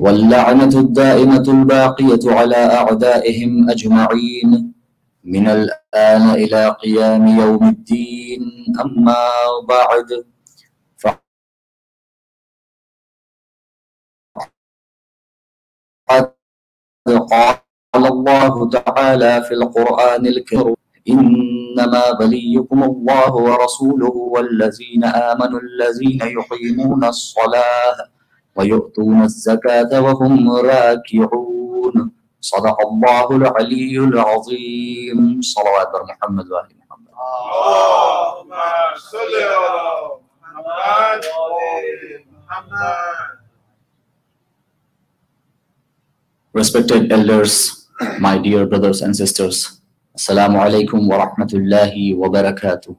واللعنة الدائمة الباقية على أعدائهم أجمعين من الآن إلى قيام يوم الدين. أما بعد، فقد قال الله تعالى في القرآن الكريم: إنما وليكم الله ورسوله والذين آمنوا الذين يقيمون الصلاة ويؤتون الزكاة وهم راكعون. صدق الله العلي العظيم. صلوات محمد وآل محمد. اللهم صل على محمد وآل محمد. Respected elders, my dear brothers and sisters, Assalamu alaikum wa rahmatullahi wa barakatuh.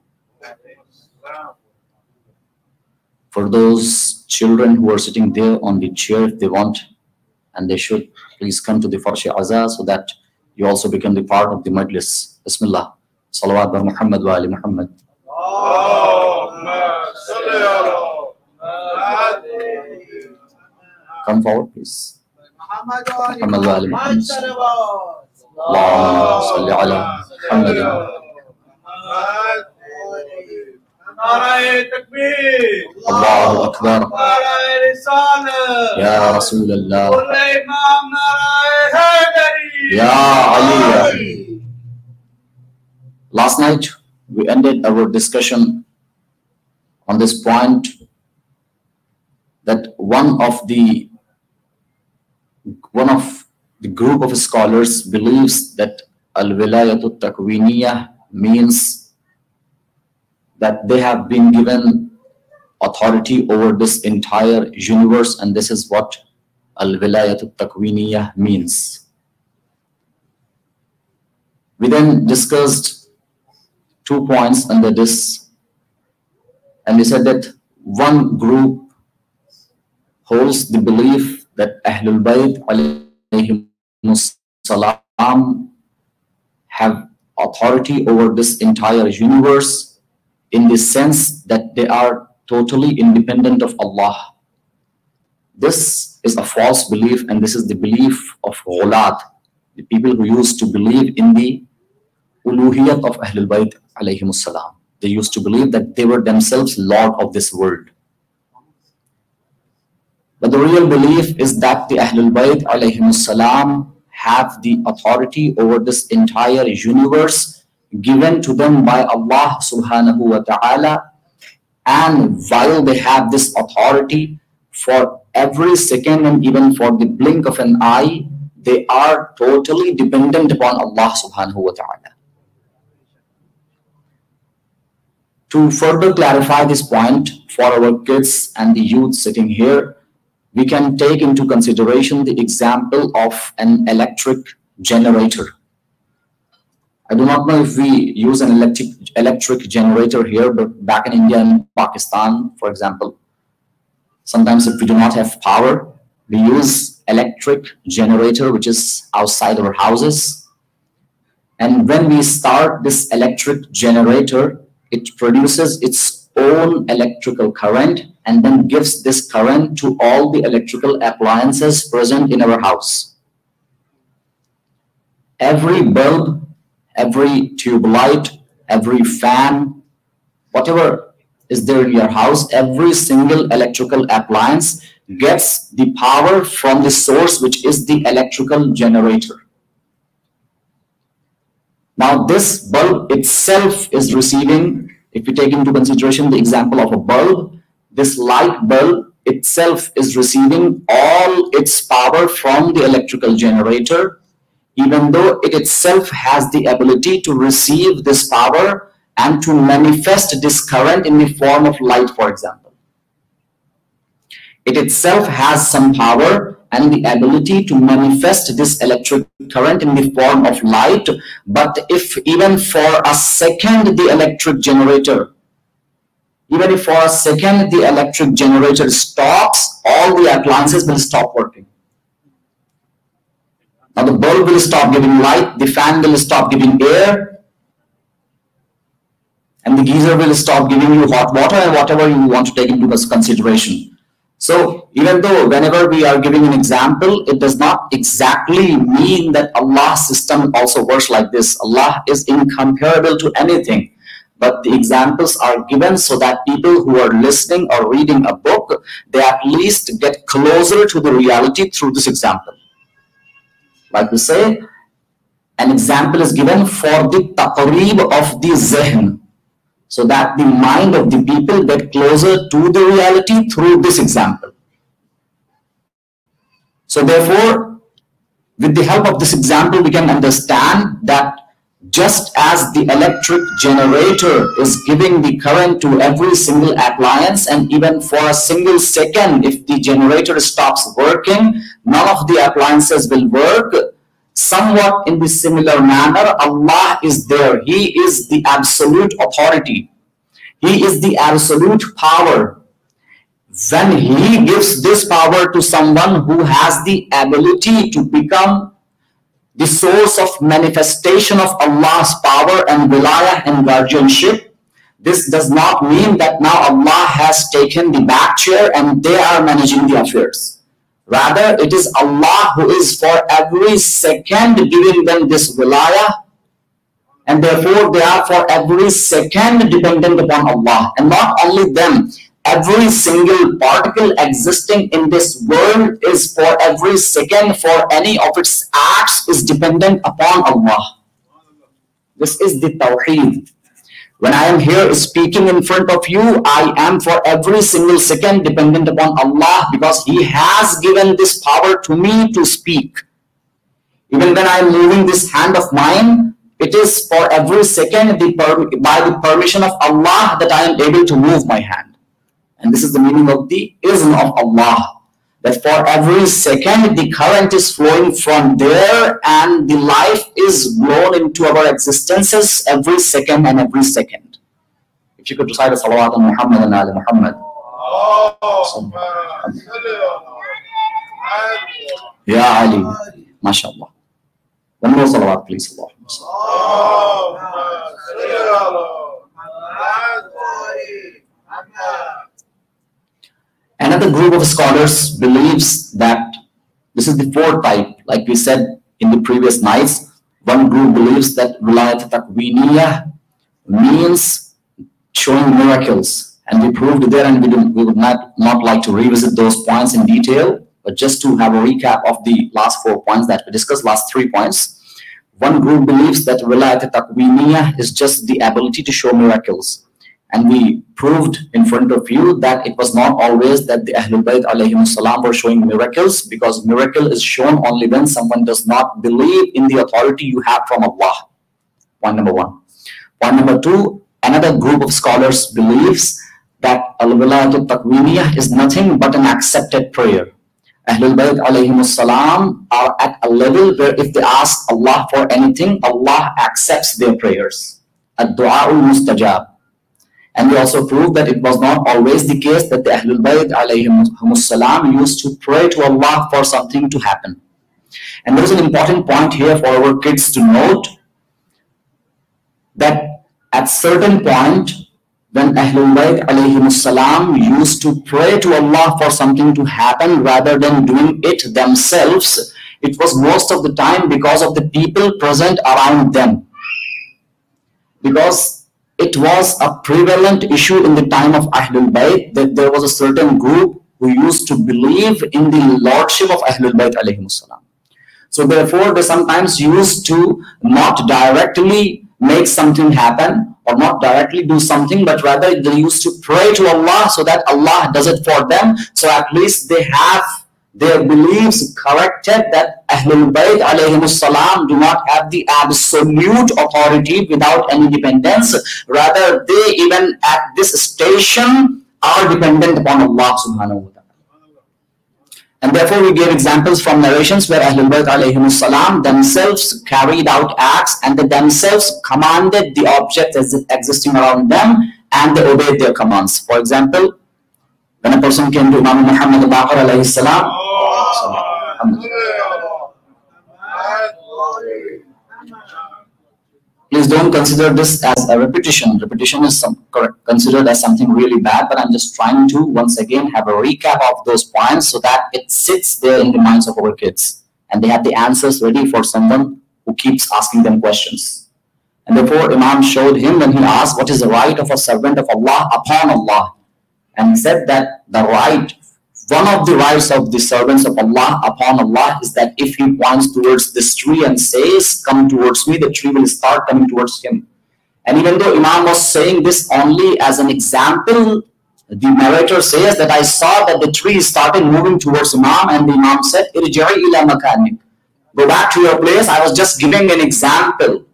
For those children who are sitting there on the chair, if they want, and they should, please come to the Farsh Azza so that you also become the part of the Majlis. Bismillah. Salawat bar Muhammad wa ali Muhammad. Come forward, please. Muhammad wa ali Muhammad. Allahumma salli ala Muhammad. Allahu Akbar. Ya Rasulullah. Ya Ali. Last night we ended our discussion on this point that one of the group of scholars believes that al-wilayatu takwiniyah means that they have been given authority over this entire universe, and this is what al-wilayatu takwiniyah means. We then discussed 2 points under this, and we said that one group holds the belief that Ahlul Bayt alayhimus salam have authority over this entire universe in the sense that they are totally independent of Allah. This is a false belief, and this is the belief of ghulat, the people who used to believe in the uluhiyat of Ahlul Bayt alayhimus salam. They used to believe that they were themselves Lord of this world. But the real belief is that the Ahlul Bayt alayhimus salam have the authority over this entire universe given to them by Allah subhanahu wa ta'ala, and while they have this authority for every second and even for the blink of an eye, they are totally dependent upon Allah subhanahu wa ta'ala. To further clarify this point for our kids and the youth sitting here, we can take into consideration the example of an electric generator. I do not know if we use an electric generator here, but back in India and Pakistan, for example, sometimes if we do not have power, we use electric generator, which is outside our houses. And when we start this electric generator, it produces its own electrical current and then gives this current to all the electrical appliances present in our house. Every bulb, every tube light, every fan, whatever is there in your house, every single electrical appliance gets the power from the source, which is the electrical generator. Now this bulb itself is receiving, if we take into consideration the example of a bulb, this light bulb itself is receiving all its power from the electrical generator, even though it itself has the ability to receive this power and to manifest this current in the form of light, for example. It itself has some power and the ability to manifest this electric current in the form of light, but if even for a second the electric generator stops, all the appliances will stop working. Now the bulb will stop giving light, the fan will stop giving air, and the geyser will stop giving you hot water and whatever you want to take into consideration. So even though whenever we are giving an example, it does not exactly mean that Allah's system also works like this. Allah is incomparable to anything. But the examples are given so that people who are listening or reading a book, they at least get closer to the reality through this example. Like we say, an example is given for the taqreeb of the zihn, so that the mind of the people get closer to the reality through this example. So therefore, with the help of this example, we can understand that just as the electric generator is giving the current to every single appliance, and even for a single second, if the generator stops working, none of the appliances will work. Somewhat in the similar manner, Allah is there. He is the absolute authority. He is the absolute power. When He gives this power to someone who has the ability to become the source of manifestation of Allah's power and wilayah and guardianship, this does not mean that now Allah has taken the back chair and they are managing the affairs. Rather, it is Allah who is for every second giving them this wilayah, and therefore they are for every second dependent upon Allah. And not only them, every single particle existing in this world is for every second, for any of its acts, is dependent upon Allah. This is the Tawheed. When I am here speaking in front of you, I am for every single second dependent upon Allah, because He has given this power to me to speak. Even when I am moving this hand of mine, it is for every second by the permission of Allah that I am able to move my hand. And this is the meaning of the izn of Allah, that for every second the current is flowing from there, and the life is blown into our existences every second and every second. If you could recite a salawat on Muhammad and Ali Muhammad. Ya Ali, mashallah. One more salawat, please. Another group of scholars believes that this is the fourth type. Like we said in the previous nights, one group believes that Wilayat Takwiniyah means showing miracles. And we proved there, and we would not like to revisit those points in detail, but just to have a recap of the last 4 points that we discussed, last 3 points. One group believes that Wilayat Takwiniyah is just the ability to show miracles. And we proved in front of you that it was not always that the Ahlul Bayt alayhimus salam were showing miracles, because miracle is shown only when someone does not believe in the authority you have from Allah. Point number 1. Point number 2, another group of scholars believes that Al-Wilayat Takwiniyah is nothing but an accepted prayer. Ahlul Bayt alayhimus salam are at a level where if they ask Allah for anything, Allah accepts their prayers. Ad-du'a'ul mustajab. And we also proved that it was not always the case that the Ahlul Bayt alayhimus salam used to pray to Allah for something to happen. And there is an important point here for our kids to note, that at certain point, when Ahlul Bayt alayhimus salam used to pray to Allah for something to happen rather than doing it themselves, it was most of the time because of the people present around them. Because it was a prevalent issue in the time of Ahlul Bayt that there was a certain group who used to believe in the lordship of Ahlul Bayt alayhimus salam. So therefore, they sometimes used to not directly make something happen or not directly do something, but rather they used to pray to Allah so that Allah does it for them. So at least they have their beliefs corrected, that Ahlul Bayt alayhimus salam do not have the absolute authority without any dependence. Rather, they even at this station are dependent upon Allah subhanahu wa ta'ala. And therefore, we gave examples from narrations where Ahlul Bayt alayhimus salam themselves carried out acts, and they themselves commanded the objects existing around them, and they obeyed their commands. For example, when a person came to Imam Muhammad al-Baqir alayhi salam, please don't consider this as a repetition. Repetition is considered as something really bad, but I'm just trying to once again have a recap of those points so that it sits there in the minds of our kids and they have the answers ready for someone who keeps asking them questions. And therefore, Imam showed him when he asked, what is the right of a servant of Allah upon Allah? And he said that the right, one of the rights of the servants of Allah upon Allah is that if he points towards this tree and says, come towards me, the tree will start coming towards him. And even though Imam was saying this only as an example, the narrator says that I saw that the tree started moving towards Imam, and the Imam said, Irja'i ila makanik. Go back to your place. I was just giving an example.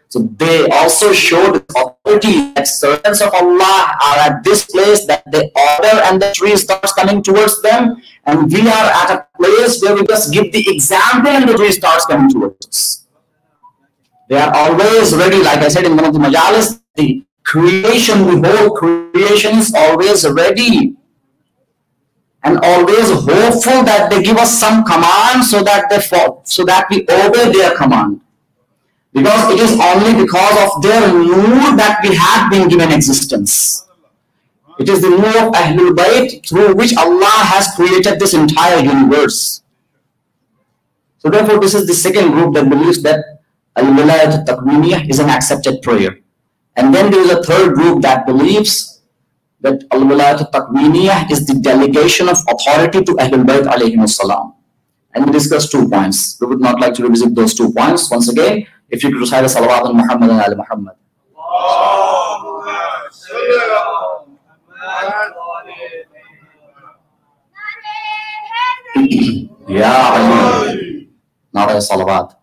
So they also showed authority that servants of Allah are at this place, that they order and the tree starts coming towards them. And we are at a place where we just give the example and the tree starts coming towards us. They are always ready. Like I said in one of the majalis, the creation, the whole creation is always ready and always hopeful that they give us some command so that they fall, so that we obey their command. Because it is only because of their nur that we have been given existence. It is the nur of Ahlul Bayt through which Allah has created this entire universe. So therefore, this is the second group that believes that Al-Wilayat Taqweeniyyah is an accepted prayer. And then there is a third group that believes that Al-Wilayat Taqweeniyyah is the delegation of authority to Ahlul Bayt alayhimus salam. And we discussed 2 points. We would not like to revisit those 2 points once again. If you could recite a salawat on Muhammad and Ali Muhammad. Ya Ali. Not a salawat.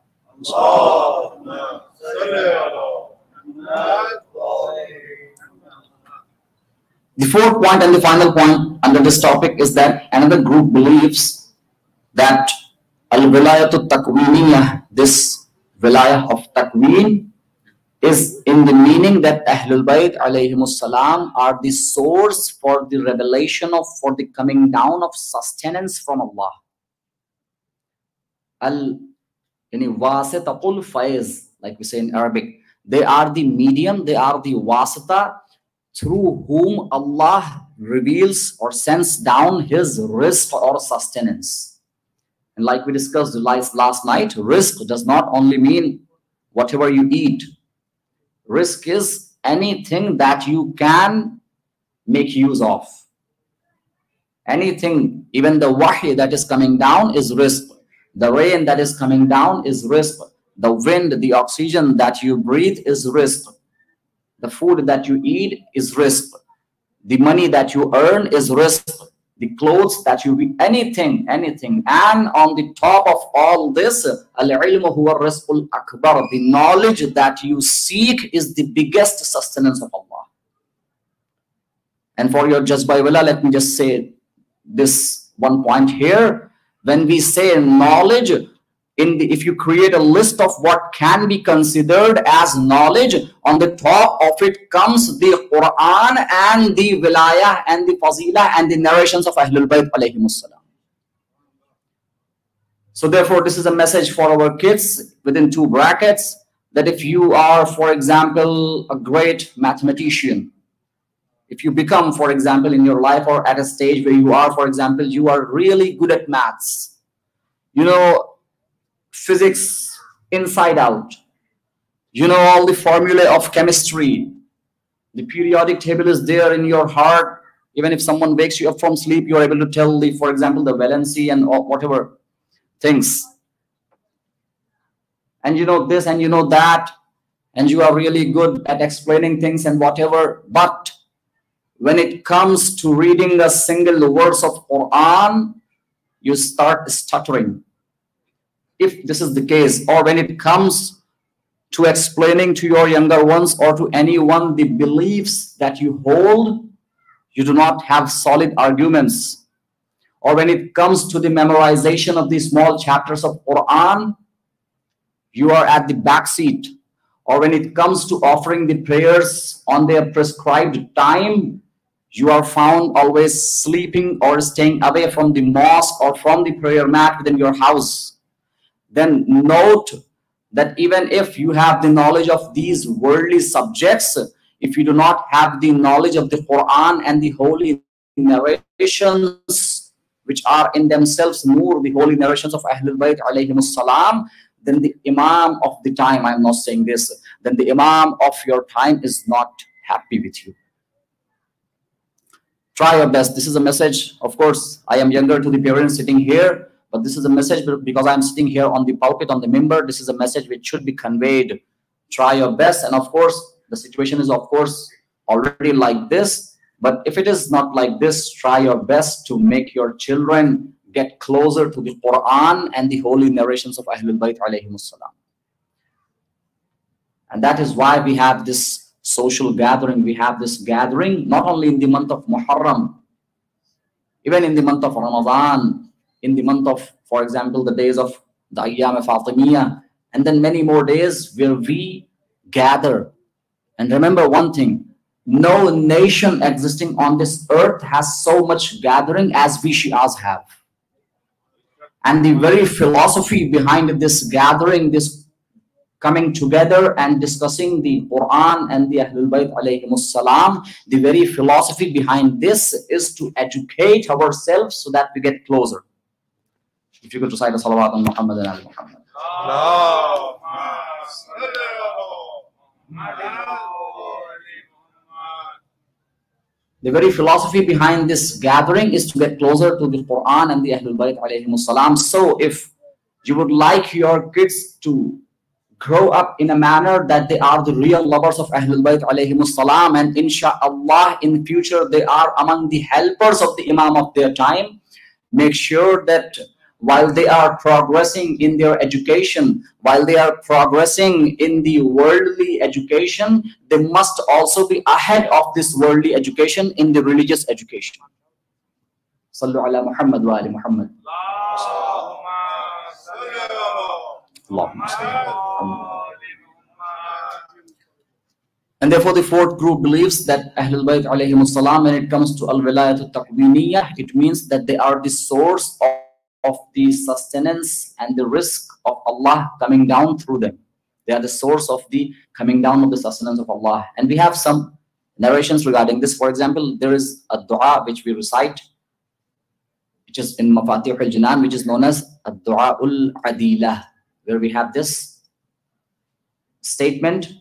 The 4th point and the final point under this topic is that another group believes that Al-Wilayatu Taqweeniyyah, this Wilayah of Taqween, is in the meaning that Ahlul Bayt alayhimus salam are the source for the revelation of, for the coming down of sustenance from Allah. Al-Wasitatul Faiz, like we say in Arabic, they are the medium, they are the wasita through whom Allah reveals or sends down his rizq or sustenance. And like we discussed last night, rizq does not only mean whatever you eat. Rizq is anything that you can make use of. Anything, even the wahi that is coming down is rizq. The rain that is coming down is rizq. The wind, the oxygen that you breathe is rizq. The food that you eat is rizq. The money that you earn is rizq. The clothes that you be, anything. And on the top of all this, al-ilmu huwa rizqul akbar. The knowledge that you seek is the biggest sustenance of Allah. And for your Jazba Wala, let me just say this one point here. When we say knowledge, if you create a list of what can be considered as knowledge, on the top of it comes the Quran and the Wilayah and the Fazilah and the narrations of Ahlul Bayt alayhimus salam. So therefore, this is a message for our kids within 2 brackets, that if you are, for example, a great mathematician, if you become, for example, in your life or at a stage where you are, for example, you are really good at maths, you know physics inside out, you know all the formulae of chemistry, the periodic table is there in your heart. Even if someone wakes you up from sleep, you are able to tell the, for example, the valency and whatever things, and you know this and you know that, and you are really good at explaining things and whatever. But when it comes to reading a single verse of Quran, you start stuttering. If this is the case, or when it comes to explaining to your younger ones or to anyone the beliefs that you hold, you do not have solid arguments. Or when it comes to the memorization of the small chapters of Quran, you are at the back seat. Or when it comes to offering the prayers on their prescribed time, you are found always sleeping or staying away from the mosque or from the prayer mat within your house. Then note that even if you have the knowledge of these worldly subjects, if you do not have the knowledge of the Quran and the holy narrations, which are in themselves nur, the holy narrations of Ahlul Bayt alayhimus salam, then the Imam of the time, I'm not saying this, then the Imam of your time is not happy with you. Try your best. This is a message. Of course, I am younger to the parents sitting here, but this is a message because I'm sitting here on the pulpit, on the member. This is a message which should be conveyed. Try your best. And of course, the situation is, of course, already like this. But if it is not like this, try your best to make your children get closer to the Quran and the holy narrations of Ahlul Bayt alayhimus salam. And that is why we have this social gathering. We have this gathering not only in the month of Muharram, even in the month of Ramadan, in the month of, for example, the days of the Ayyam Fatimiyya, and then many more days where we gather. And remember one thing, no nation existing on this earth has so much gathering as we Shias have. And the very philosophy behind this gathering, this coming together and discussing the Quran and the Ahlul Bayt alayhimus salam, the very philosophy behind this is to educate ourselves so that we get closer. If you could recite a salawat on Muhammad and Ali Muhammad. The very philosophy behind this gathering is to get closer to the Quran and the Ahlul Bayt alayhimus salam. So if you would like your kids to grow up in a manner that they are the real lovers of Ahlul Bayt alayhimus salam, and inshallah in future they are among the helpers of the Imam of their time, make sure that while they are progressing in their education, while they are progressing in the worldly education, they must also be ahead of this worldly education in the religious education. Sallu ala Muhammad wa ali Muhammad. And therefore the fourth group believes that Ahlul Bayt alayhimus salam, when it comes to al-wilayat al-taqwiniyah, it means that they are the source of the sustenance and the risk of Allah coming down through them. They are the source of the coming down of the sustenance of Allah. And we have some narrations regarding this. For example, there is a dua which we recite, which is in Mafatih al-Jinan, which is known as ad-du'a al-adilah, where we have this statement,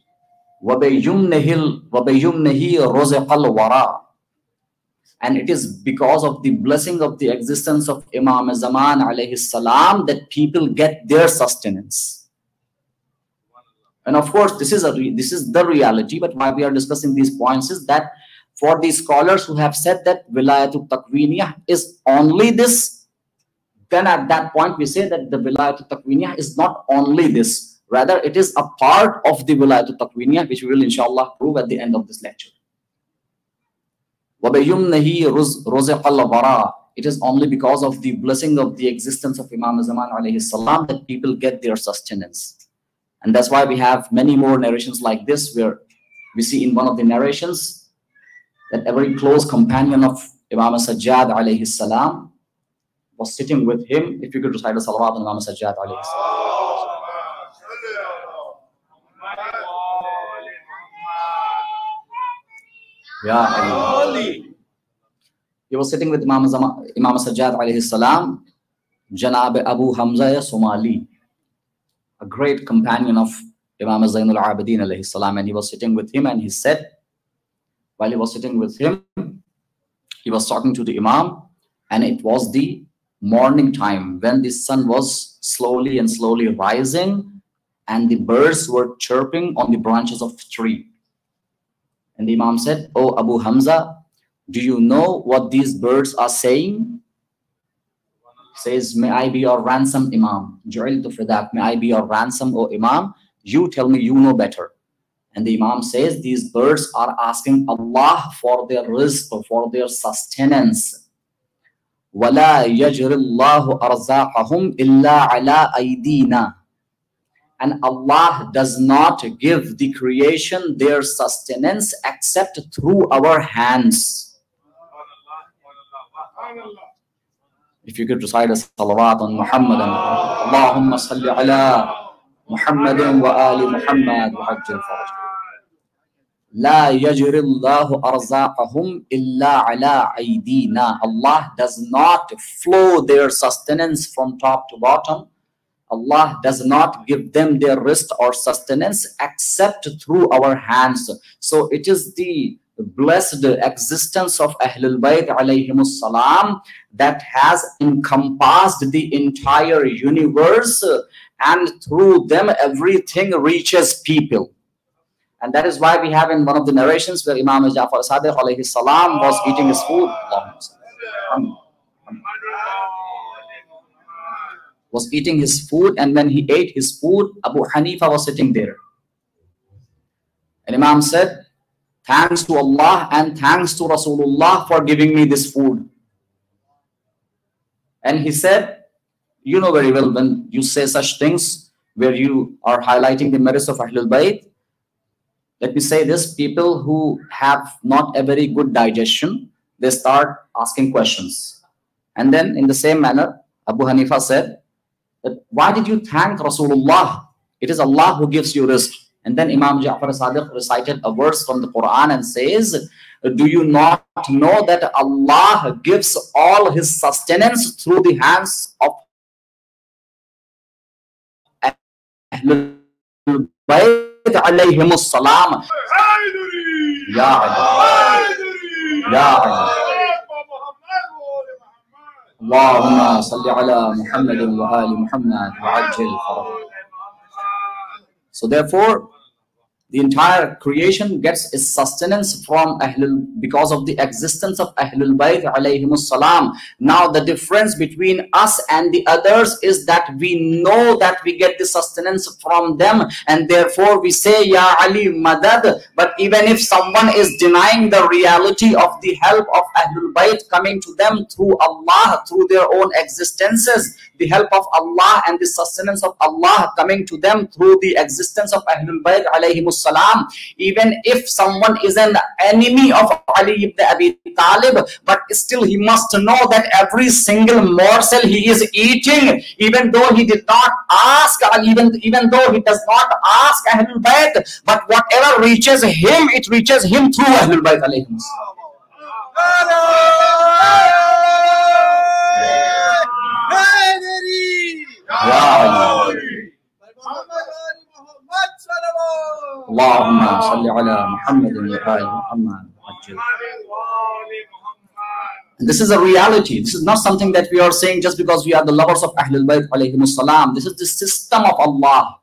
وَبَيُّمْنَهِ رُزِقَ الْوَرَى. And it is because of the blessing of the existence of Imam Zaman alayhi salam that people get their sustenance. And of course, this is the reality. But why we are discussing these points is that for the scholars who have said that Wilayatul Taqwiniyah is only this, then at that point we say that the Wilayatul Taqwiniyah is not only this. Rather, it is a part of the Wilayatul Taqwiniyah, which we will inshallah prove at the end of this lecture. It is only because of the blessing of the existence of Imam Zaman alayhi salam that people get their sustenance. And that's why we have many more narrations like this, where we see in one of the narrations that a very close companion of Imam Sajjad alayhi salam was sitting with him. If you could recite a salawat on Imam Sajjad alayhi salam. He was sitting with Imam Sajjad alayhi salam, Janab Abu Hamza Somali, a great companion of Imam Zainul Abidin alayhi salam, and he was sitting with him, and he said, while he was sitting with him, he was talking to the Imam, and it was the morning time when the sun was slowly and slowly rising, and the birds were chirping on the branches of the tree. And the Imam said, "Oh Abu Hamza, do you know what these birds are saying?" He says, "May I be your ransom, Imam. Ju'iltu fidak. May I be your ransom, O Imam. You tell me, you know better." And the Imam says, these birds are asking Allah for their rizq, for their sustenance. وَلَا يَجْرِ اللَّهُ أَرْزَاقَهُمْ إِلَّا عَلَىٰ أَيْدِينَا. And Allah does not give the creation their sustenance except through our hands. If you could recite a salawat on Muhammad, Allahumma salli ala محمد وآل محمد وعجل فرجهم. لا يجري الله أرزاقهم إلا على أيدينا. Allah does not flow their sustenance from top to bottom. Allah does not give them their rest or sustenance except through our hands. So it is the blessed existence of Ahlul Bayt alayhimus salam that has encompassed the entire universe, and through them everything reaches people. And that is why we have in one of the narrations where Imam Ja'far Sadiq alayhi salam was eating his food. Was eating his food, and when he ate his food, Abu Hanifa was sitting there. And Imam said, thanks to Allah and thanks to Rasulullah for giving me this food. And he said, you know very well when you say such things where you are highlighting the merits of Ahlul Bayt, let me say this, people who have not a very good digestion, they start asking questions. And then in the same manner, Abu Hanifa said, that why did you thank Rasulullah? It is Allah who gives you rizq. And then Imam Ja'far Sadiq recited a verse from the Quran and says, do you not know that Allah gives all his sustenance through the hands of Ahlul Bayt alayhimus salam? Ya Allah. Ya Allah. Allahumma salli ala Muhammadin wa ali Muhammad wa ajil farah. So therefore, the entire creation gets its sustenance from because of the existence of Ahlul Bayt alayhimus salam. Now the difference between us and the others is that we know that we get the sustenance from them, and therefore we say Ya Ali Madad. But even if someone is denying the reality of the help of Ahlul Bayt coming to them through Allah, through their own existences, the help of Allah and the sustenance of Allah coming to them through the existence of Ahlul Bayt alayhimus salam, even if someone is an enemy of Ali ibn Abi Talib, but still he must know that every single morsel he is eating, even though he did not ask, even though he does not ask Ahlul Bayt, but whatever reaches him, it reaches him through Ahlul Bayt alayhimus salam. Allahumma salli ala Muhammadin wa ali Muhammad. This is a reality. This is not something that we are saying just because we are the lovers of Ahlul Bayt alayhimus salam. This is the system of Allah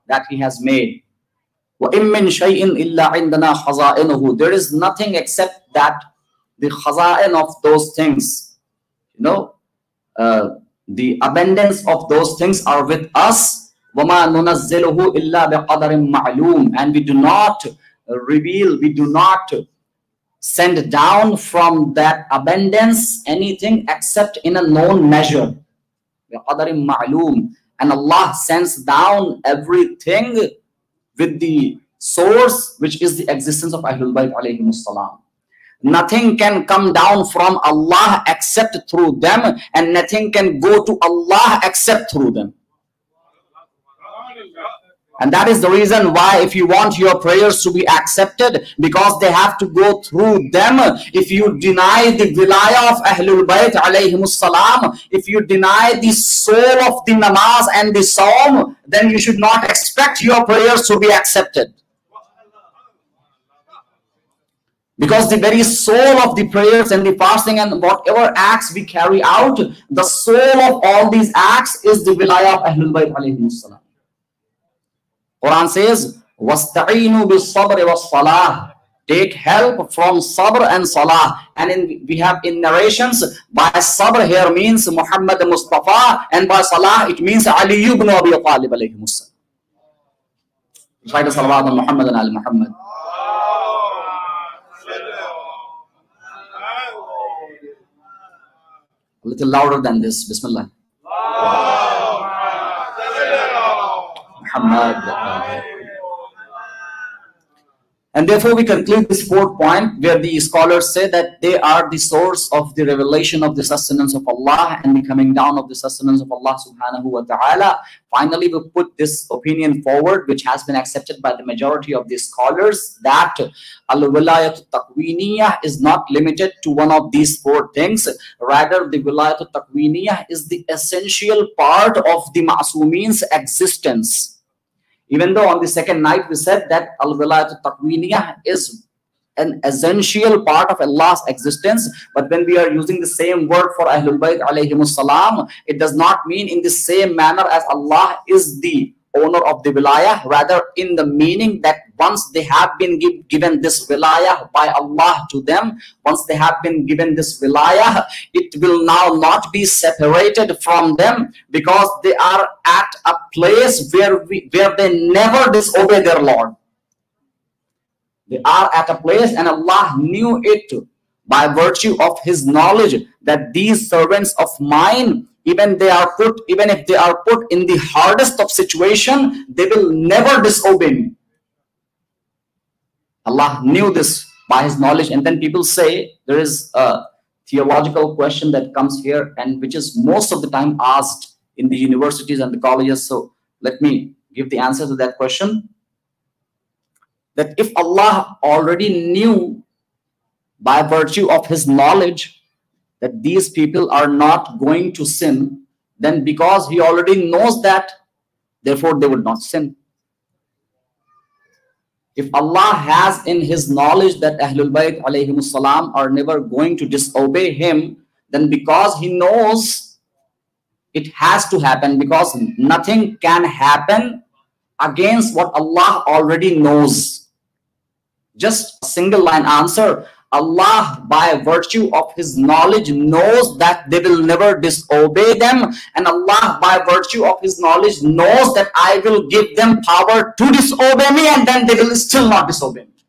that He has made. وَإِن مِّن شَيْءٍ إِلَّا عِندَنَا خَزَائِنُهُ. There is nothing except that the khaza'in of those things, the abundance of those things are with us. وَمَا نُنَزِّلُهُ إِلَّا بِقَدَرٍ مَعْلُومٍ. And we do not reveal, we do not send down from that abundance anything except in a known measure. بِقَدَرٍ مَعْلُومٍ. And Allah sends down everything with the source, which is the existence of Ahlul Bayt alayhimus salam. Nothing can come down from Allah except through them, and nothing can go to Allah except through them. And that is the reason why if you want your prayers to be accepted, because they have to go through them. If you deny the wilayah of Ahlul Bayt alayhimus salam, if you deny the soul of the namaz and the psalm, then you should not expect your prayers to be accepted. Because the very soul of the prayers and the fasting and whatever acts we carry out, the soul of all these acts is the wilayah of Ahlul Bayt alayhimus salam. Quran says, وَاسْتَعِينُوا بِالصَّبْرِ وَالصَّلَاةِ. Take help from sabr and salah. And we have in narrations, by sabr here means Muhammad Mustafa, and by salah it means Ali ibn Abi Talib alayhimus salam. Recite salawat on Muhammad and Ali Muhammad. A little louder than this. Bismillah. Muhammad. And therefore, we conclude this fourth point where the scholars say that they are the source of the revelation of the sustenance of Allah and the coming down of the sustenance of Allah subhanahu wa ta'ala. Finally, we put this opinion forward, which has been accepted by the majority of the scholars, that al-wilayat taqwiniyah is not limited to one of these four things. Rather, the wilayat taqwiniyah is the essential part of the ma'sumeen's existence. Even though on the second night we said that al-wilayat taqwiniyah is an essential part of Allah's existence, but when we are using the same word for Ahlul Bayt alayhimus salam, it does not mean in the same manner as Allah is the owner of the wilayah, rather in the meaning that once they have been given this wilayah by Allah to them, once they have been given this wilayah, it will now not be separated from them, because they are at a place where they never disobey their Lord. They are at a place, and Allah knew it by virtue of His knowledge, that these servants of mine, even if they are put in the hardest of situation, they will never disobey me. Allah knew this by His knowledge. And then people say, there is a theological question that comes here, and which is most of the time asked in the universities and the colleges. So let me give the answer to that question. That if Allah already knew by virtue of His knowledge that these people are not going to sin, then because He already knows that, therefore they would not sin. If Allah has in His knowledge that Ahlul Bayt alayhimus salam are never going to disobey Him, then because He knows it has to happen, because nothing can happen against what Allah already knows. Just a single line answer. Allah, by virtue of His knowledge, knows that they will never disobey them, and Allah, by virtue of His knowledge, knows that I will give them power to disobey me, and then they will still not disobey me.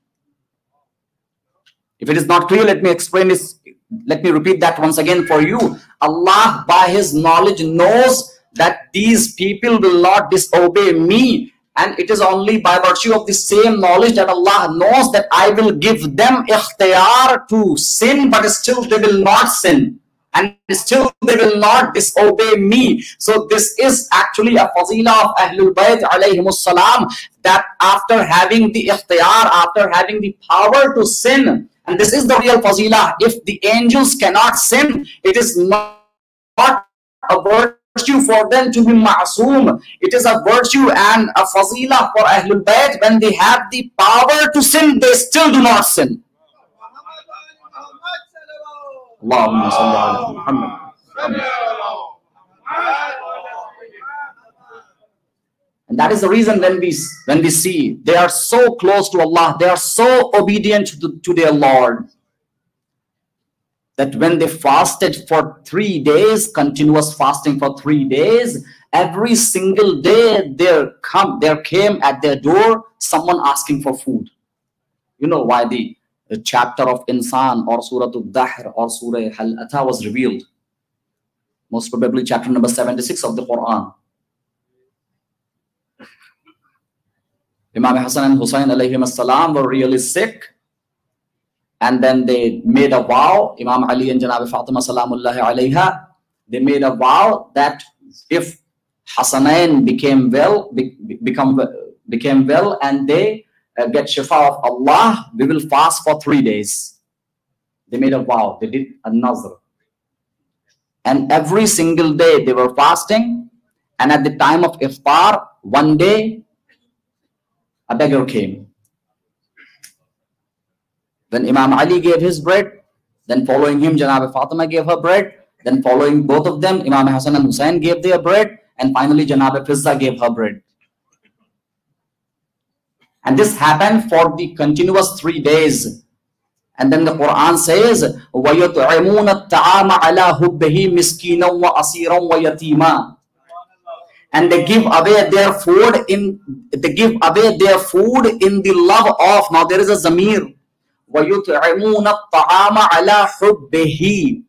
If it is not clear, let me explain this. Let me repeat that once again for you. Allah, by His knowledge, knows that these people will not disobey me, and it is only by virtue of the same knowledge that Allah knows that I will give them ikhtiyar to sin, but still they will not sin, and still they will not disobey me. So this is actually a fazila of Ahlul Bayt alayhimus salam, that after having the ikhtiyar, after having the power to sin, and this is the real fazila, if the angels cannot sin, it is not a virtue for them to be ma'soom. It is a virtue and a fazila for Ahlul Bayt. When they have the power to sin, they still do not sin. Allahumma salli ala Muhammad. And that is the reason when we see they are so close to Allah, they are so obedient to their Lord, that when they fasted for 3 days, continuous fasting for 3 days, every single day there came at their door someone asking for food. You know why the chapter of Insan or Surah Al-Dahr or Surah Al-Ata was revealed? Most probably chapter number 76 of the Quran. Imam Hassan and Hussein alayhim as-salam were really sick, and then they made a vow. Imam Ali and Janab Fatima salamullahi alayha, they made a vow that if Hassanain became well and they get shifa of Allah, we will fast for 3 days. They made a vow. They did a nazr, and every single day they were fasting. And at the time of iftar, one day a beggar came. When Imam Ali gave his bread, then following him Janab Fatima gave her bread, then following both of them Imam Hassan and Hussein gave their bread, and finally Janab Fizza gave her bread. And this happened for the continuous 3 days. And then the Quran says, وَيُطْعِمُونَ الطَّعَامَ عَلَى حُبِّهِ مِسْكِينًا وَأَسِيرًا وَيَتِيمًا. And they give away their food in the love of. Now there is a zamir. وَيُطْعِمُونَ الطَّعَامَ عَلَى حُبِّهِ.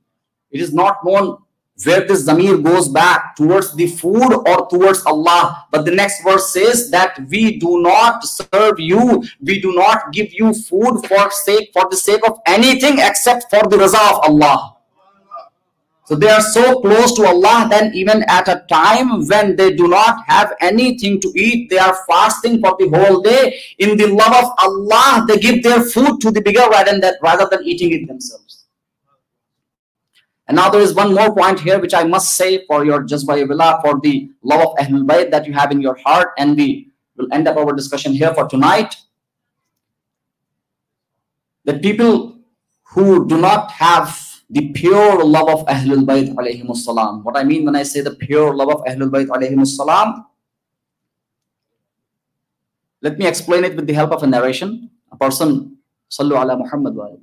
It is not known where this zamir goes back towards the food or towards Allah. But the next verse says that we do not serve you, we do not give you food for the sake of anything except for the raza of Allah. So they are so close to Allah that even at a time when they do not have anything to eat, they are fasting for the whole day. In the love of Allah, they give their food to the beggar rather than eating it themselves. And now there is one more point here which I must say for your Jazba Wila, for the love of Ahlul Bayt that you have in your heart, and we will end up our discussion here for tonight. That people who do not have the pure love of Ahlul Bayt alayhimus salam. What I mean when I say the pure love of Ahlul Bayt alayhimus salam, let me explain it with the help of a narration. A person, Sallu ala Muhammad wa alayhi.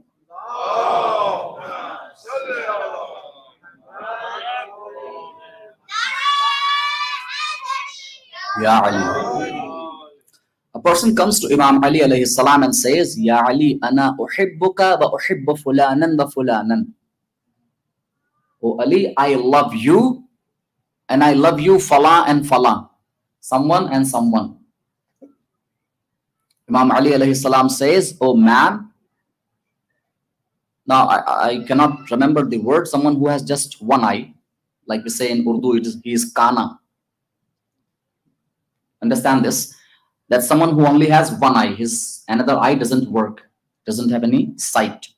Ya Ali. A person comes to Imam Ali alayhi salam and says, Ya Ali, ana uhibbuka wa uhibbu fulanan wa fulanan. Oh Ali, I love you and I love you fala and fala, someone and someone. Imam Ali alayhi salam says, oh man, now I cannot remember the word, someone who has just one eye, like we say in Urdu, he is kana. Understand this, that someone who only has one eye, his another eye doesn't work, doesn't have any sight.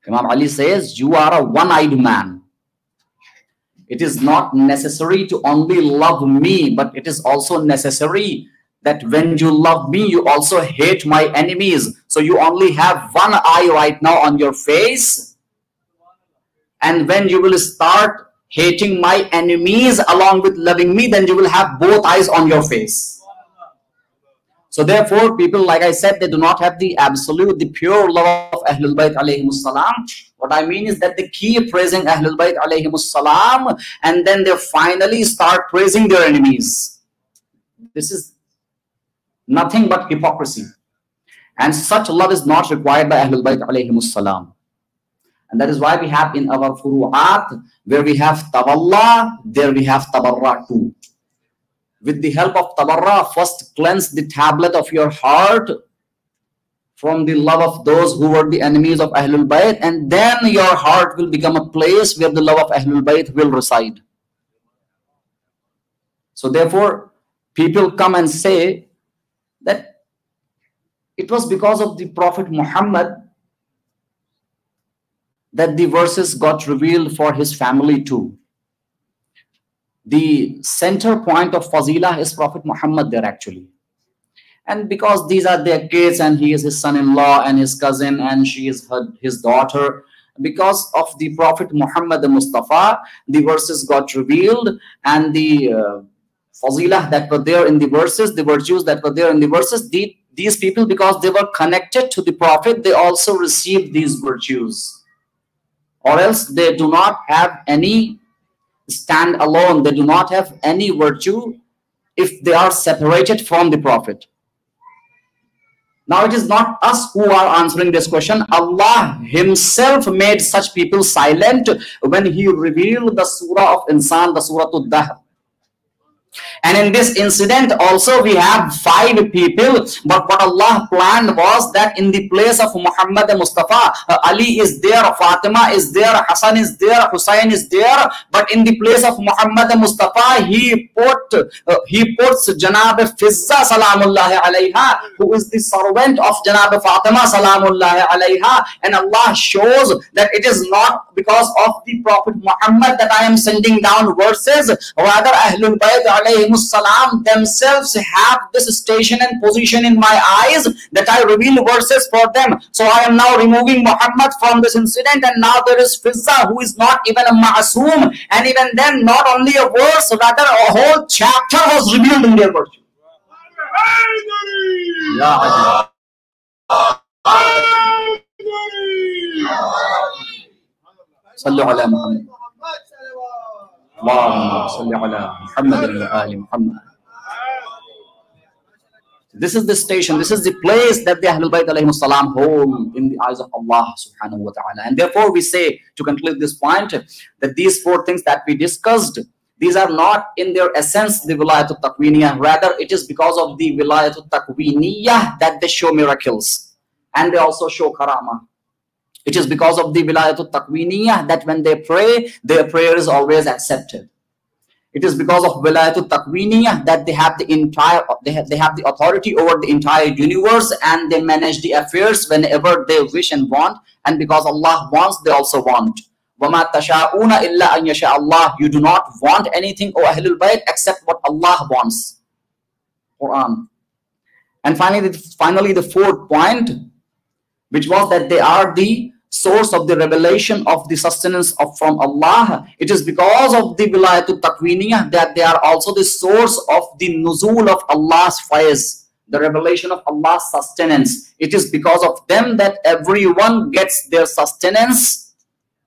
Imam Ali says, you are a one-eyed man. It is not necessary to only love me, but it is also necessary that when you love me, you also hate my enemies. So you only have one eye right now on your face. And when you will start hating my enemies along with loving me, then you will have both eyes on your face. So therefore, people, like I said, they do not have the absolute, the pure love of Ahlul Bayt alayhimus salam. What I mean is that they keep praising Ahlul Bayt alayhimus salam, and then they finally start praising their enemies. This is nothing but hypocrisy. And such love is not required by Ahlul Bayt alayhimus salam. And that is why we have in our furu'at, where we have tawalla, there we have tabarra too. With the help of tabarra, first cleanse the tablet of your heart from the love of those who were the enemies of Ahlul Bayt, and then your heart will become a place where the love of Ahlul Bayt will reside. So therefore, people come and say that it was because of the Prophet Muhammad that the verses got revealed for his family too. The center point of Fazilah is Prophet Muhammad there actually. And because these are their kids and he is his son-in-law and his cousin and she is his daughter, because of the Prophet Muhammad the Mustafa, the verses got revealed, and the Fazilah that were there in the verses, the virtues that were there in the verses, these people, because they were connected to the Prophet, they also received these virtues. Or else they do not have any stand alone, they do not have any virtue if they are separated from the Prophet. Now it is not us who are answering this question. Allah himself made such people silent when he revealed the surah of Insan, the surah Ad-Dahr. And in this incident also we have 5 people, but what Allah planned was that in the place of Muhammad Mustafa, Ali is there, Fatima is there, Hassan is there, Hussein is there, but in the place of Muhammad Mustafa, he puts Janab Fizza Salamullahi alayha, who is the servant of Janab Fatima Salamullahi alayha, and Allah shows that it is not because of the Prophet Muhammad that I am sending down verses, rather Ahlul Bayt alayhimus salam themselves have this station and position in my eyes that I reveal verses for them. So I am now removing Muhammad from this incident, and now there is Fizza who is not even a ma'asum, and even then not only a verse, rather a whole chapter was revealed in their virtue. Yeah. Sallu ala Muhammad. Allahumma salli ala Muhammad wa ali Muhammad. This is the station, this is the place that the Ahlul Bayt alayhimus salam hold in the eyes of Allah subhanahu wa ta'ala. And therefore we say, to conclude this point, that these four things that we discussed, these are not in their essence the wilayatul taqwiniyah. Rather, it is because of the wilayatul taqwiniyah that they show miracles. And they also show karama. It is because of the wilayatul taqwiniyah that when they pray, their prayer is always accepted. It is because of wilayatul taqwiniyah that they have the entire, they have the authority over the entire universe, and they manage the affairs whenever they wish and want. And because Allah wants, they also want. وَمَا تَشَاءُونَ إِلَّا أَن يَشَاءَ اللَّهُ. You do not want anything, O Ahlul Bayt, except what Allah wants. Quran. And finally, the fourth point, which was that they are the source of the revelation of the sustenance from Allah. It is because of the wilayatul taqwiniyah that they are also the source of the nuzul of Allah's faiz, the revelation of Allah's sustenance. It is because of them that everyone gets their sustenance,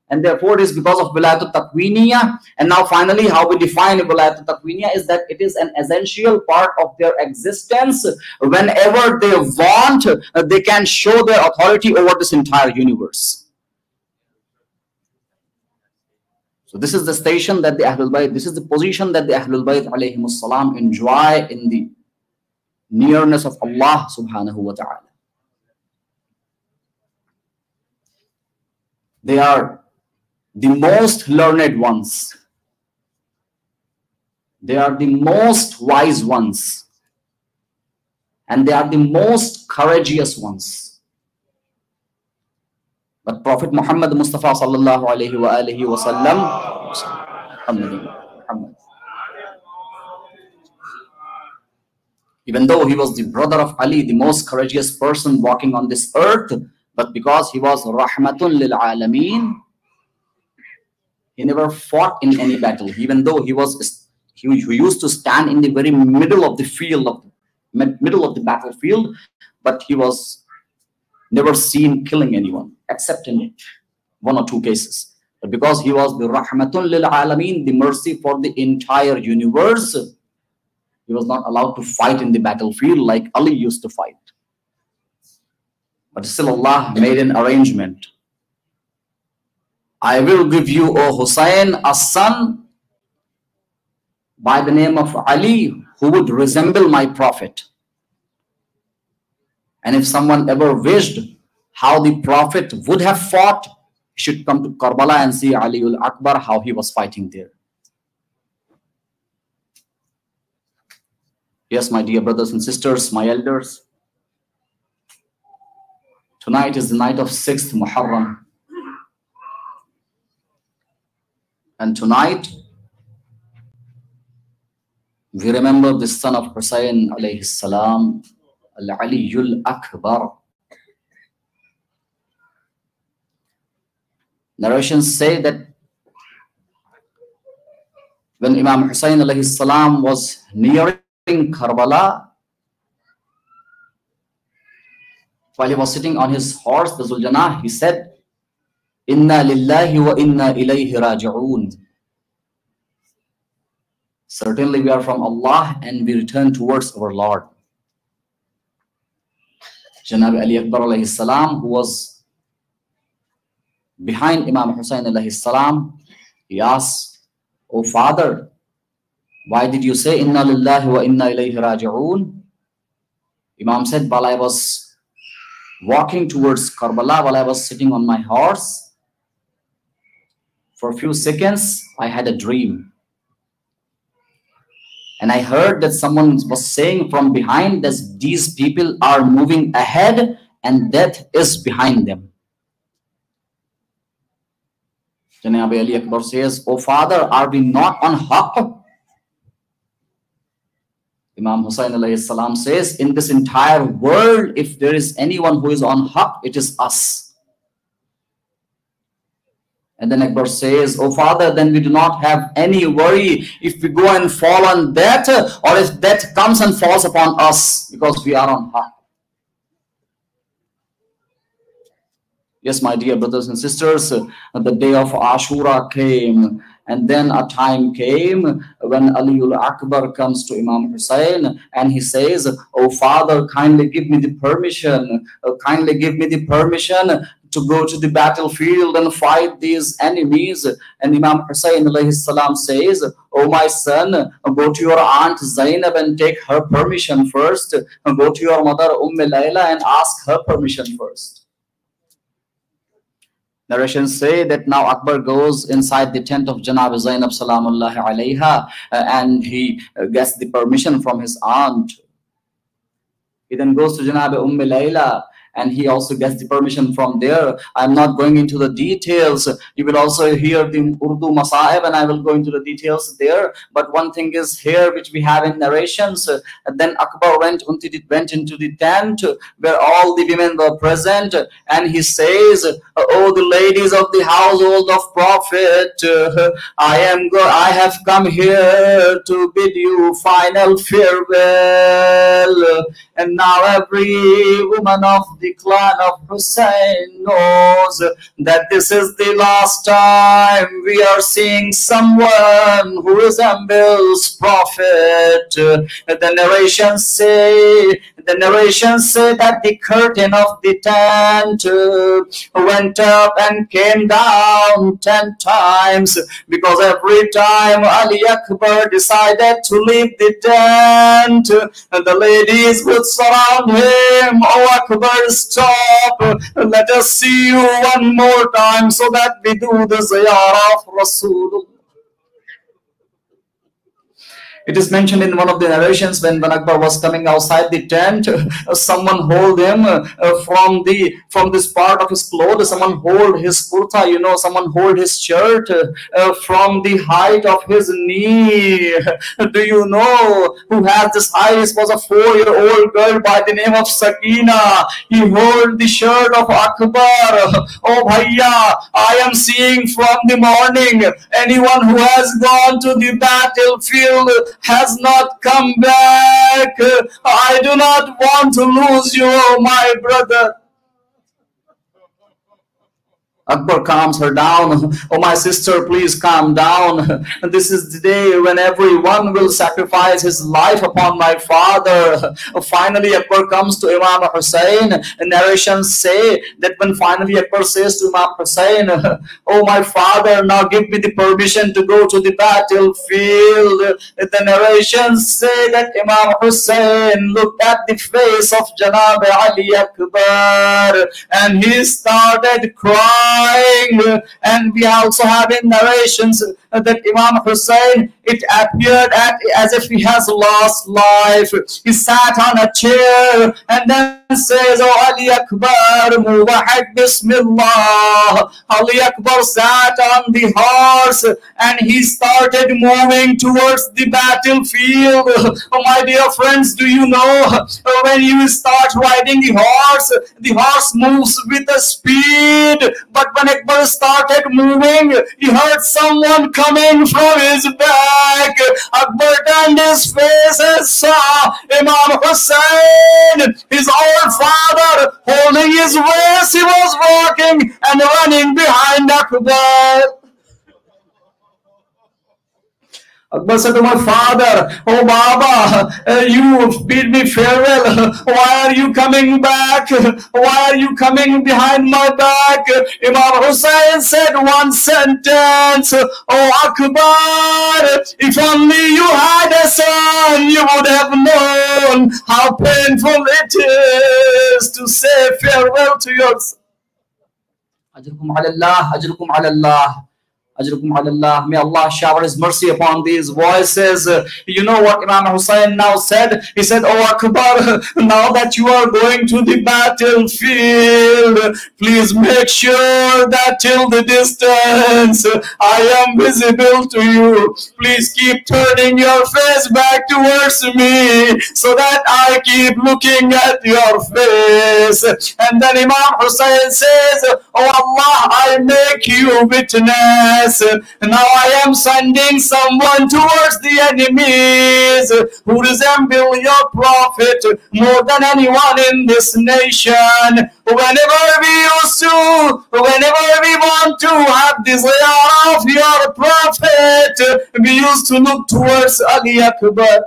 and therefore it is because of wilayatul taqwiniyah. And now finally, how we define wilayatul taqwiniyah is that it is an essential part of their existence. Whenever they want, they can show their authority over this entire universe. So this is the station that the Ahlul Bayt, this is the position that the Ahlul Bayt alayhimus salam enjoy in the nearness of Allah subhanahu wa ta'ala. They are the most learned ones. They are the most wise ones. And they are the most courageous ones. But Prophet Muhammad Mustafa sallallahu alayhi wa alihi wa sallam, even though he was the brother of Ali, the most courageous person walking on this earth, but because he was rahmatun lil alameen, he never fought in any battle, even though he used to stand in the very middle of the field, middle of the battlefield, but he was never seen killing anyone, except in one or two cases. But because he was the rahmatun lil alameen, the mercy for the entire universe, he was not allowed to fight in the battlefield like Ali used to fight. But still Allah made an arrangement. I will give you, O Hussein, a son by the name of Ali, who would resemble my prophet. And if someone ever wished how the prophet would have fought, he should come to Karbala and see Aliul Akbar, how he was fighting there. Yes, my dear brothers and sisters, my elders, tonight is the night of 6th Muharram. And tonight, we remember the son of Hussein alayhi salam, Al-Aliyul Akbar. Narrations say that when Imam Hussein alayhi salam was nearing Karbala, while he was sitting on his horse, the Zuljanah, he said, Inna lillahi wa inna ilayhi raji'un. Certainly we are from Allah and we return towards our Lord. Janab Ali Akbar alayhi salam, who was behind Imam Hussein alayhi salam, he asked, O father, why did you say Inna lillahi wa inna ilayhi raji'un? Imam said, while I was walking towards Karbala, while I was sitting on my horse, for a few seconds, I had a dream. And I heard that someone was saying from behind that these people are moving ahead and death is behind them. Janab Ali Akbar says, O father, are we not on haqq? Imam Hussein alayhi salam says, in this entire world, if there is anyone who is on haqq, it is us. And then Akbar says, oh father, then we do not have any worry if we go and fall on death, or if death comes and falls upon us, because we are on haqq. Yes, my dear brothers and sisters, the day of Ashura came, And then a time came when Aliul Akbar comes to Imam Hussein and he says, "Oh father, kindly give me the permission, kindly give me the permission to go to the battlefield and fight these enemies." And Imam Hussein alayhi salam says, "Oh my son, go to your aunt Zainab and take her permission first. Go to your mother Layla and ask her permission first." Narrations say that now Akbar goes inside the tent of Janab Zainab Salamullahi alayha and he gets the permission from his aunt. He then goes to Janab Layla and he also gets the permission from there. I'm not going into the details. You will also hear the Urdu Masaib and I will go into the details there. But one thing is here which we have in narrations. Then Akbar went into the tent where all the women were present and he says, "Oh, the ladies of the household of Prophet, I have come here to bid you final farewell. And now every woman of the clan of Hussein knows that this is the last time we are seeing someone who resembles Prophet." The narrations say that the curtain of the tent went up and came down 10 times, because every time Ali Akbar decided to leave the tent, the ladies would surround him. "Oh Akbar, stop, let us see you one more time so that we do the ziyarah of Rasulullah." It is mentioned in one of the narrations when Akbar was coming outside the tent, someone hold him from this part of his clothes, someone hold his kurta, someone hold his shirt from the height of his knee. Do you know who has this height? This was a 4-year-old girl by the name of Sakina. He hold the shirt of Akbar. "Oh bhaiya, I am seeing from the morning, anyone who has gone to the battlefield has not come back. I do not want to lose you, my brother." Akbar calms her down. "Oh my sister, please calm down. This is the day when everyone will sacrifice his life upon my father." Finally Akbar comes to Imam Hussein. Narrations say that when finally Akbar says to Imam Hussein, "Oh my father, now give me the permission to go to the battlefield," the narrations say that Imam Hussein looked at the face of Janab Ali Akbar and he started crying. And we also have in narrations that Imam Hussein, it appeared as if he has lost life. He sat on a chair and then says, "Oh Ali Akbar, Muwahid Bismillah." Ali Akbar sat on the horse and he started moving towards the battlefield. Oh my dear friends, do you know when you start riding the horse moves with a speed. But when Akbar started moving, he heard someone coming from his back. Akbar turned his face and saw Imam Hussein, his old father, holding his waist. He was walking and running behind Akbar. Akbar said to my father, "Oh Baba, you bid me farewell. Why are you coming back? Why are you coming behind my back?" Imam Hussein said one sentence, "Oh Akbar, if only you had a son, you would have known how painful it is to say farewell to your son." Ajrukum ala Allah, ajrukum ala Allah. May Allah shower His mercy upon these voices. You know what Imam Hussein now said? He said, "Oh Akbar, now that you are going to the battlefield, please make sure that till the distance I am visible to you. Please keep turning your face back towards me so that I keep looking at your face." And then Imam Hussein says, "Oh Allah, I make you witness yes, now I am sending someone towards the enemies who resemble your prophet more than anyone in this nation. Whenever we want to have desire of your prophet, we used to look towards Ali Akbar.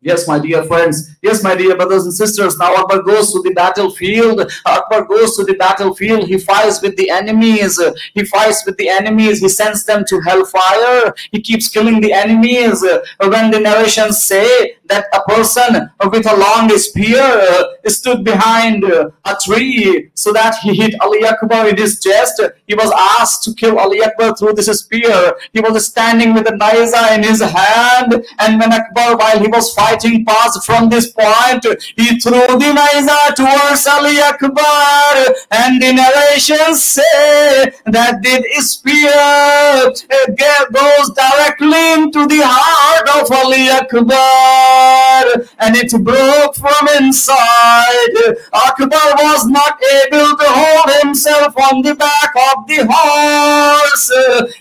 Yes, my dear friends. Yes, my dear brothers and sisters. Now Akbar goes to the battlefield. Akbar goes to the battlefield. He fights with the enemies. He fights with the enemies. He sends them to hellfire. He keeps killing the enemies. When the narrations say that a person with a long spear stood behind a tree so that he hit Ali Akbar in his chest, he was asked to kill Ali Akbar through this spear. He was standing with a naiza in his hand, and when Akbar, while he was fighting past from this point, he threw the naiza towards Ali Akbar, and the narrations say that the spear goes directly into the heart of Ali Akbar, and it broke from inside. Akbar was not able to hold himself on the back of the horse.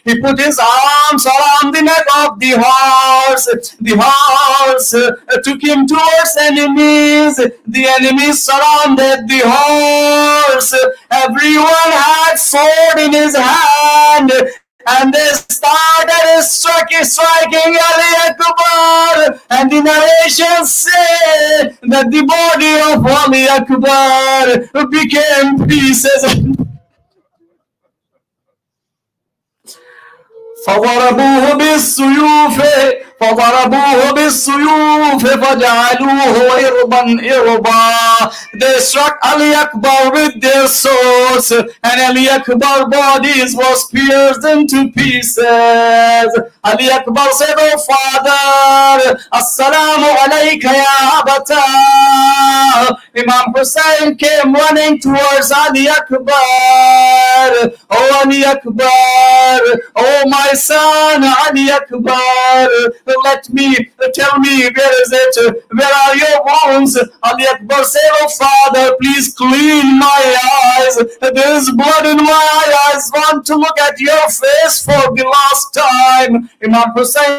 He put his arms around the neck of the horse. The horse took him towards enemies. The enemies surrounded the horse. Everyone had sword in his hand, and they started striking Ali Akbar. And the narrations say that the body of Ali Akbar became pieces. فضربوه بالسيوف فجعلوه إربا. They struck Ali Akbar with their swords, and Ali Akbar's bodies was pierced into pieces. Ali Akbar said, "Oh father, Assalamu alayka ya abata." Imam Hussain came running towards Ali Akbar. "Oh Ali Akbar, oh my son Ali Akbar, tell me, where is it? Where are your wounds?" Ali Akbar said, "Oh father, please clean my eyes. There is blood in my eyes. I want to look at your face for the last time." Imam Hussain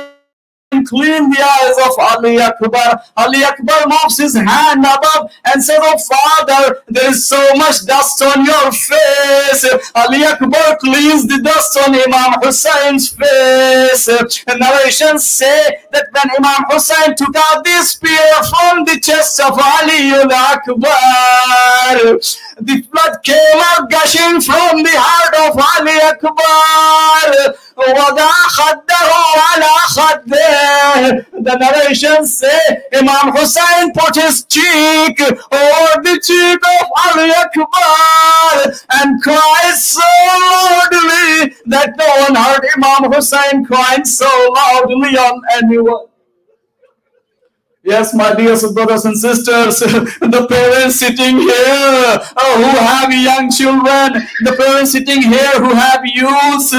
clean the eyes of Ali Akbar. Ali Akbar moves his hand above and says, "Oh father, there is so much dust on your face." Ali Akbar cleans the dust on Imam Hussein's face. And narrations say that when Imam Hussain took out the spear from the chest of Ali Akbar, the blood came out gushing from the heart of Ali Akbar. The narrations say Imam Hussain put his cheek over the cheek of Ali Akbar and cried so loudly that no one heard Imam Hussain crying so loudly on anyone. Yes, my dear brothers and sisters, the parents sitting here who have young children, the parents sitting here who have youths,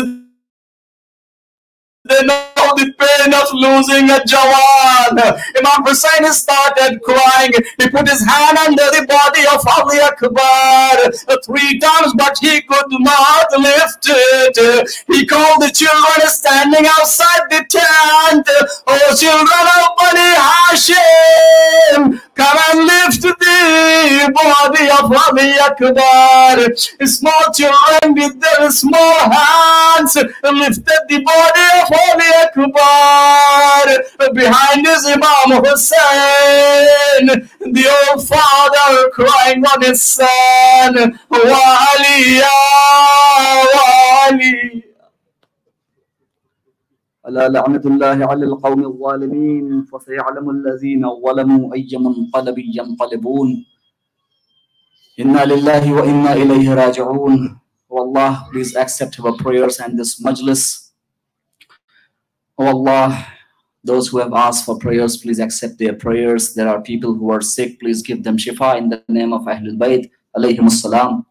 they know the pain of losing a Jawan. Imam Hussain started crying. He put his hand under the body of Ali Akbar 3 times, but he could not lift it. He called the children standing outside the tent. "Oh, children of Bani Hashim, come and lift the body of Ali Akbar." Small children with their small hands lifted the body of Ali Akbar. Behind is Imam Hussain, the old father crying on his son, "Wali ya Wali." ألا لعنة الله على القوم الظالمين فسيعلم الذين ظلموا أي منقلب ينقلبون. Inna lillahi wa inna ilayhi raji'un. Oh Allah, please accept our prayers and this majlis. Oh Allah, those who have asked for prayers, please accept their prayers. There are people who are sick, please give them shifa in the name of Ahlul Bayt alayhimus salam.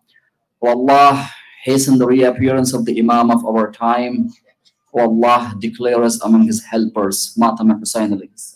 Oh Allah, hasten the reappearance of the Imam of our time. Oh Allah, declare us among his helpers. Matama Hussain alayhi.